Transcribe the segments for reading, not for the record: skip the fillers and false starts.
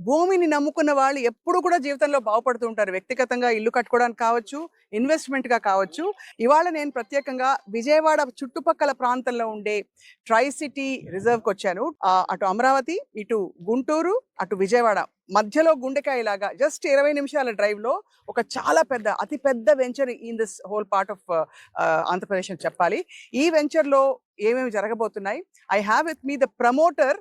భూమిని నమ్ముకున్న వాళ్ళు ఎప్పుడు కూడా జీవితంలో బాగుపడుతూ ఉంటారు. వ్యక్తిగతంగా ఇల్లు కట్టుకోవడానికి కావచ్చు, ఇన్వెస్ట్మెంట్‌గా కావచ్చు. ఇవాళ నేను ప్రత్యేకంగా విజయవాడ చుట్టుపక్కల ప్రాంతంలో ఉండే ట్రై సిటీ రిజర్వ్‌కొచ్చాను. అటు అమరావతి, ఇటు గుంటూరు, అటు విజయవాడ మధ్యలో గుండెకాయలాగా జస్ట్ 20 నిమిషాల డ్రైవ్‌లో ఒక చాలా పెద్ద అతి పెద్ద venture in this whole part of Andhra Pradesh అని చెప్పాలి. ఈ వెంచర్‌లో ఏమేమి జరగబోతున్నాయి? I have with me the promoter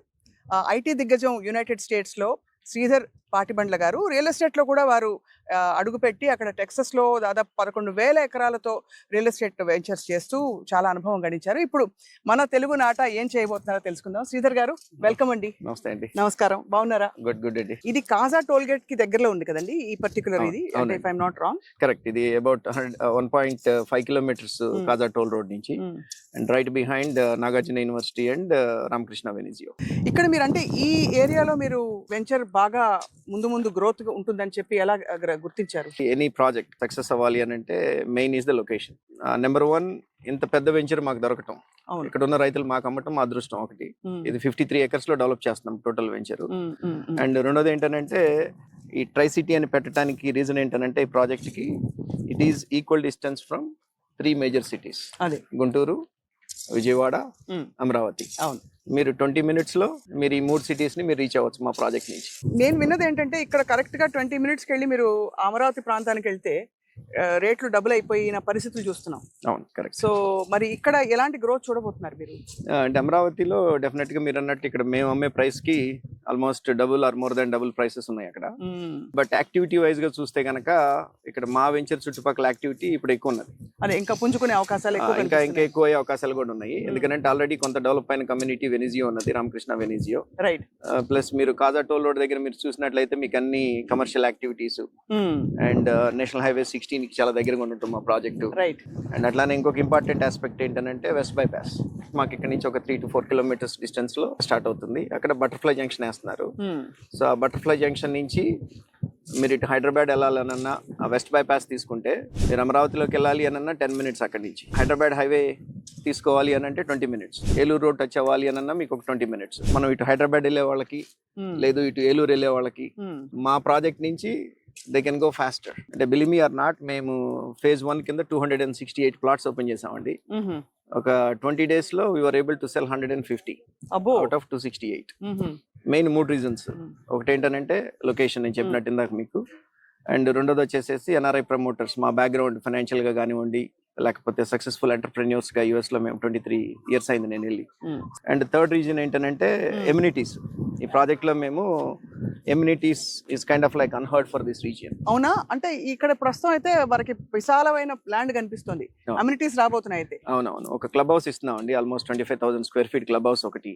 IT దిగ్గజం యునైటెడ్ స్టేట్స్‌లో శ్రీధర్ పాటిబండ్ల గారు. రియల్ ఎస్టేట్లో కూడా వారు అడుగుపెట్టి అక్కడ టెక్సస్లో దాదాపు 11,000 ఎకరాలతో రియల్ ఎస్టేట్ వెంచర్స్ చేస్తూ చాలా అనుభవం గడించారు. ఇప్పుడు మన తెలుగు నాట ఏం చేయబోతున్నారో తెలుసుకుందాం. శ్రీధర్ గారు, వెల్కమ్ అండి. నమస్తే అండి. నమస్కారం, బాగున్నారా? గుడ్ అండి. ఇది కాజా టోల్ గేట్ కి దగ్గరలో ఉంది కదండి ఈ పర్టికులర్ ఇది, if I'm not wrong. Correct. ఇది about 1.5 kilometres Kaza toll road నుంచి, and right behind Nagarjuna university and Ramakrishna Venezia. ఇక్కడ మీరు అంటే ఈ ఏరియాలో మీరు వెంచర్ బాగా ముందు గ్రోత్ ఉంటుందని చెప్పి ఎలా గుర్తించారు? ఎనీ ప్రాజెక్ట్ సక్సెస్ అవ్వాలి అని అంటే main is the location. Number 1, ఇంత పెద్ద వెంచర్ మాకు దొరకటం, ఇక్కడ ఉన్న రైతులు మాకు అమ్మటం మా అదృష్టం ఒకటి. ఇది 53 acres లో డెవలప్ చేస్తున్నాం టోటల్ వెంచర్. అండ్ రెండోది ఏంటంటే ఈ ట్రై సిటీ అని పెట్టడానికి రీజన్ ఏంటంటే ఈ ప్రాజెక్ట్ కి it is equal distance from 3 major cities, Guntur, Vijayawada, Amaravati. అవును, మీరు 20 minutes లో మీరు ఈ 3 cities ని మీరు రీచ్ అవ్వచ్చు మా ప్రాజెక్ట్ నుంచి. నేను విన్నది ఏంటంటే ఇక్కడ కరెక్ట్ గా 20 minutes వెళ్ళి మీరు అమరావతి ప్రాంతానికి వెళ్తే రేట్లు డబుల్ అయిపోయిన పరిస్థితులు చూస్తున్నాం. అవును, కరెక్ట్. సో మరి ఇక్కడ ఎలాంటి గ్రోత్ చూడబోతున్నారు మీరు? అంటే అమరావతిలో డెఫినెట్ గా మీరు అన్నట్టు ఇక్కడ మేము అమ్మే ప్రైస్ కి almost double or more than double prices ఉన్నాయి అక్కడ. బట్ యాక్టివిటీ వైజ్ గా చూస్తే కనుక ఇక్కడ మా వెంచర్ చుట్టుపక్కల యాక్టివిటీ ఇప్పుడు ఎక్కువ ఉన్నది. అదే ఇంకా పుంజుకునే అవకాశాలు ఇంకా ఎక్కువ అయ్యే అవకాశాలు కూడా ఉన్నాయి. ఎందుకంటే ఆల్రెడీ కొంత డెవలప్ అయిన కమ్యూనిటీ వెనిజియో ఉన్నది, రామకృష్ణ వెనిజియో. రైట్. ప్లస్ మీరు కాజా టోల్ రోడ్ దగ్గర మీరు చూసినట్లయితే మీకు అన్ని commercial activities and national highway 16 కి చాలా దగ్గరగా ఉంటుంది మా ప్రాజెక్టు. రైట్. అండ్ అట్లానే ఇంకొక ఇంపార్టెంట్ ఆస్పెక్ట్ ఏంటంటే వెస్ట్ బైపాస్ మాకు ఇక్కడ నుంచి ఒక 3 to 4 kilometers డిస్టెన్స్ లో స్టార్ట్ అవుతుంది. అక్కడ బటర్ఫ్లై జంక్షన్ వేస్తున్నారు. సో ఆ బటర్ఫ్లై జంక్షన్ నుంచి మీరు ఇటు హైదరాబాద్ వెళ్ళాలనన్నా ఆ వెస్ట్ బైపాస్ తీసుకుంటే, మీరు అమరావతిలోకి వెళ్ళాలి అనన్నా 10 minutes అక్కడి నుంచి. హైదరాబాద్ హైవే తీసుకోవాలి అని అంటే 20 minutes. ఏలూరు రోడ్ టచ్ అవ్వాలి అనన్నా మీకు ఒక 20 minutes. మనం ఇటు హైదరాబాద్ వెళ్ళే వాళ్ళకి లేదు ఇటు ఏలూరు వెళ్ళే వాళ్ళకి మా ప్రాజెక్ట్ నుంచి దే కెన్ గో ఫాస్టర్. అంటే బిలీవ్ మీ ఆర్ నాట్, మేము phase 1 కింద 268 plots ఓపెన్ చేసామండి. ఒక 20 days లో we were able to sell 150 out of 268. Main 3 reasons. ఒకటి ఏంటంటే లొకేషన్, నేను చెప్పినట్టు ఇందాక మీకు. అండ్ రెండోది వచ్చేసేసి ఎన్ఆర్ఐ ప్రమోటర్స్, మా బ్యాక్గ్రౌండ్ ఫైనాన్షియల్ గా కానివ్వండి, లేకపోతే సక్సెస్ఫుల్ ఎంటర్ప్రెన్యూర్స్ గా యుఎస్ లో మేము 23 years అయింది నేను వెళ్ళి. అండ్ థర్డ్ రీజన్ ఏంటంటే ఎమ్యూనిటీస్. ఈ ప్రాజెక్ట్ లో మేము amenities is kind of like unheard for this region. అవునా? అంటే ఇక్కడ ప్రస్తుతం అయితే మనకి విశాలమైన ల్యాండ్ కనిపిస్తుంది, అమ్యూనిటీస్ రాబోతున్నాయి అయితే. అవునవును, ఒక క్లబ్ హౌస్ ఇస్తున్నాం అండి, almost 25,000 square feet club house ఒకటి.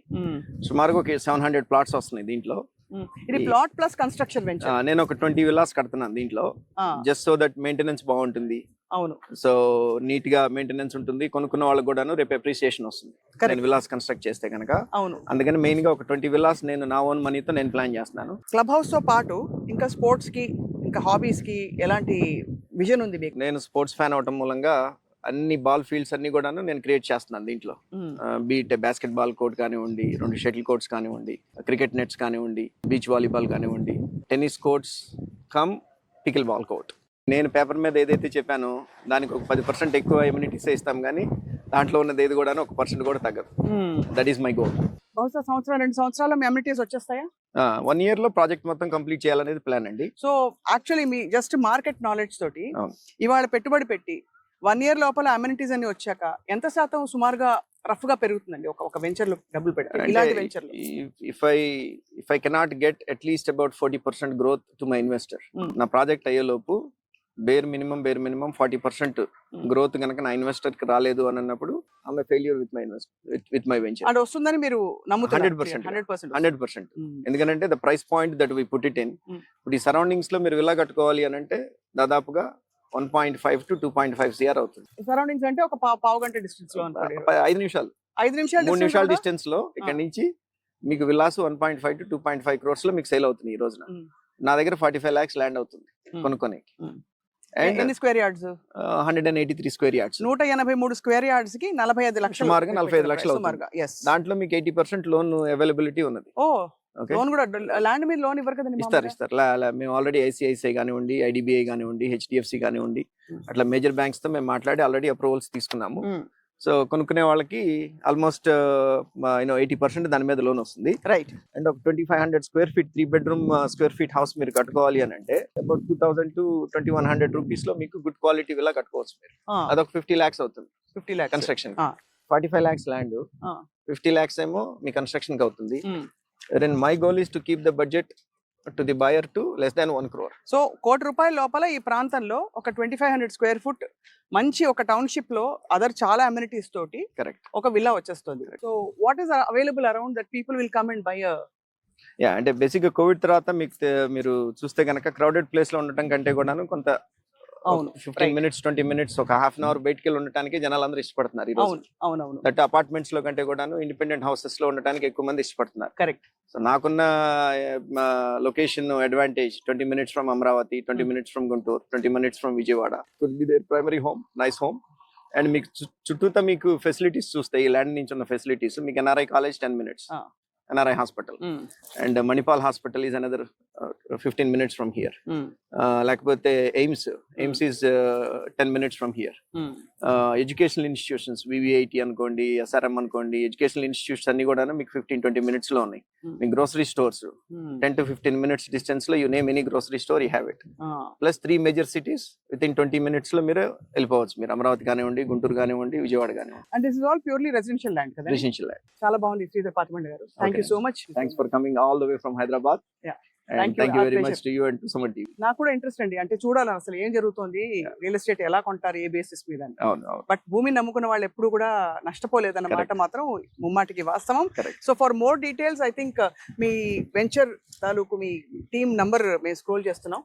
సుమారుగా ఒక 700 plots వస్తున్నాయి దీంట్లో. ఇది ప్లాట్ ప్లస్ కన్స్ట్రక్షన్ వెంచర్. నేను ఒక 20 villas కడుతున్నాను దీంట్లో, జస్ట్ సో దట్ మెయింటెనెన్స్ బాగుంటుంది. అవును, సో నీట్ గా మెయింటెనెన్స్ ఉంటుంది, కొనుక్కున్న వాళ్ళకి కూడాను రేపు అప్రిసియేషన్ వస్తుంది నేను విల్లాస్ కన్స్ట్రక్ట్ చేస్తే కనుక. అవును, అందుకని మెయిన్ గా ఒక 20 villas నేను నా ఓన్ మనీతో నేను ప్లాన్ చేస్తున్నాను. క్లబ్ హౌస్ తో పాటు ఇంకా స్పోర్ట్స్ కి, ఇంకా హాబీస్ కి ఎలాంటి విజన్ ఉంది మీకు? నేను స్పోర్ట్స్ ఫ్యాన్ అవటం మూలంగా అన్ని బాల్ ఫీల్డ్స్ అన్ని కూడాను నేను క్రియేట్ చేస్తున్నాను దీంట్లో. బీట్ బాస్కెట్ బాల్ కోర్ట్ కానివ్వండి, 2 shuttle courts కానివ్వండి, క్రికెట్ నెట్స్ కానివ్వండి, బీచ్ వాలీబాల్ కానివ్వండి, tennis courts come pickle ball court. నేను పేపర్ మీద ఏదైతే చెప్పానో దానికి ఒక 10% ఎక్కువ ఎమ్యూనిటీస్ ఇస్తాం, కానీ దాంట్లో ఉన్నది ఏది కూడా 1% కూడా తగ్గదు. That is my goal. బహుశా 2 సంవత్సరాల ఎమ్యూనిటీస్ వచ్చేస్తాయా? 1 year లో ప్రాజెక్ట్ మొత్తం కంప్లీట్ చేయాలనేది ప్లాన్ అండి. సో యాక్చువల్లీ మీ జస్ట్ మార్కెట్ నాలెడ్జ్ తోటి ఇవాళ పెట్టుబడి పెట్టి 1 year లోపల అమ్యూనిటీస్ అన్ని వచ్చాక ఎంత శాతం సుమారుగా రఫ్ గా పెరుగుతుందండి ఒక వెంచర్ లో డబ్బులు పెట్టి? ఇలాంటి venture if I cannot get at least about 40% growth to my investor, నా ప్రాజెక్ట్ అయ్యేలోపు బేర్ మినిమం 40% గ్రోత్ కనుక నా ఇన్వెస్టర్ కి రాలేదు అని అన్నప్పుడు I am failure with my venture. అది వస్తుందని మీరు నమ్ముతున్నారు? 100%. ఎందుకంటే the price point that we put it in, ఇప్పుడు ఈ సరౌండింగ్స్ లో మీరు విల్లా కట్టుకోవాలి అని అంటే దాదాపుగా 1.5 to 2.5 CR అవుతుంది. సరౌండింగ్స్ అంటే ఒక పావు గంట డిస్టెన్స్ లో, 5 నిమిషాలు 3 నిమిషాల డిస్టెన్స్ లో ఇక్కడ నుంచి మీకు విల్లాస్ 1.5 to 2.5 crores లో మీకు సేల్ అవుతుంది ఈ రోజున. నా దగ్గర 45 lakhs ల్యాండ్ అవుతుంది కొనుక్కోనికి. ఎన్ని square yards? 183 square yards. 183 square yards కి 45 లక్షలు, సుమారుగా 45 లక్షలు అవుతుంది. దాంట్లో మీకు 80% లోన్ అవైలబిలిటీ ఉన్నది. ఓకే లోన్ కూడా ల్యాండ్ మీద లోన్ ఇవ్వరు కదండి ఇస్తారు మామూలుగా? ఇస్తారు మేము ఆల్రెడీ ఐసిఐసిఐ కానివ్వండి, ఐడిబిఐ కానివ్వండి, హెచ్డిఎఫ్సి కానివ్వండి, అట్లా మేజర్ బ్యాంక్స్ తో మేము మాట్లాడి ఆల్రెడీ అప్రూవల్స్ తీసుకున్నాము. మ్మ్. సో కొనుక్కునే వాళ్ళకి ఆల్మోస్ట్ 80% దాని మీద లోన్ వస్తుంది. రైట్. అండ్ ఒక 2500 square feet 3 bedroom square feet house మీరు కట్టుకోవాలి అని అంటే అబౌట్ 2000 to 2100 రూపీస్ లో మీకు గుడ్ క్వాలిటీ విలా కట్టుకోవచ్చు మీరు. అదొక 50 lakhs అవుతుంది 50 lakhs కన్స్ట్రక్షన్. ఆ. 45 lakhs ల్యాండ్, ఆ. 50 lakhs ఏమో మీ కన్స్ట్రక్షన్ కి అవుతుంది. Hmm. Then my goal is to keep the budget to the buyer to less than 1 crore. So ₹1,00,00,000 లోపల ఈ ప్రాంతంలో ఒక 2500 స్క్వేర్ ఫుట్ మంచి ఒక టౌన్షిప్ లో అదర్ చాలా అమ్యూనిటీస్ తోటి కరెక్ట్. ఒక విల్లా వచ్చేస్తుంది. So what is available around that people will come and by yeah, అంటే బేసిక్ గా కోవిడ్ తర్వాత మీకు మీరు చూస్తే కనుక క్రౌడెడ్ ప్లేస్ లో ఉండటం కంటే కూడాను కొంత అవును 15 minutes 20 minutes ఒక హాఫ్ అన్ అవర్ బయటికి వెళ్ళి ఉండటానికి జనాలు అందరూ ఇష్టపడుతున్నారు ఈ రోజు. అవును అవునవును దట్ అపార్ట్మెంట్స్ లో కంటే కూడాను ఇండిపెండెంట్ హౌసెస్ లో ఉండటానికి ఎక్కువ మంది ఇష్టపడుతున్నారు. కరెక్ట్. సో నాకున్న location advantage 20 minutes from Amaravati, 20 minutes from Guntur, 20 minutes from Vijayawada. Could be their primary home, nice home. And మీకు చుట్టూతా మీకు ఫెసిలిటీస్ చూస్తే ఈ ల్యాండ్ నుంచి ఉన్న ఫెసిలిటీస్ మీకు NRI college 10 minutes, NRI hospital, and Manipal hospital is another 15 minutes from here. Lekapothe AIMS is 10 minutes from here. Educational institutions VVIT అనుకోండి, SRM అనుకోండి, ఎడ్యుకేషనల్ ఇన్స్టిట్యూట్స్ అన్ని కూడా మీకు 15-20 minutes లో ఉన్నాయి. మీ grocery stores 10 to 15 minutes distance లో you name any grocery store you have it. Plus 3 major cities within 20 minutes లో మీరు వెళ్ళిపోవచ్చు. మీరు అమరావతి కానివ్వండి, గుంటూరు కానివ్వండి, విజయవాడ కానివ్వండి. And this is all purely residential land కదా? Residential land. చాలా బాగుంది శ్రీధర్ పాతిమండి గారు. Thank you so much. Thanks for coming all the way from Hyderabad. Yeah. And thank you very much to you and to Suman TV. నాకు కూడా interest అండి, అంటే చూడాలి అసలు ఏం జరుగుతుంది, రియల్ ఎస్టేట్ ఎలా కొంటారు, ఏ బేసిస్ మీద. అవును. బట్ భూమిని నమ్ముకున్న వాళ్ళు ఎప్పుడు కూడా నష్టపోలేదన్నమాట మాత్రం ముమ్మాటికి వాస్తవం. So for more details I think me venture తాలూకు మీ టీమ్ నంబర్ మేము స్క్రోల్ చేస్తున్నాం.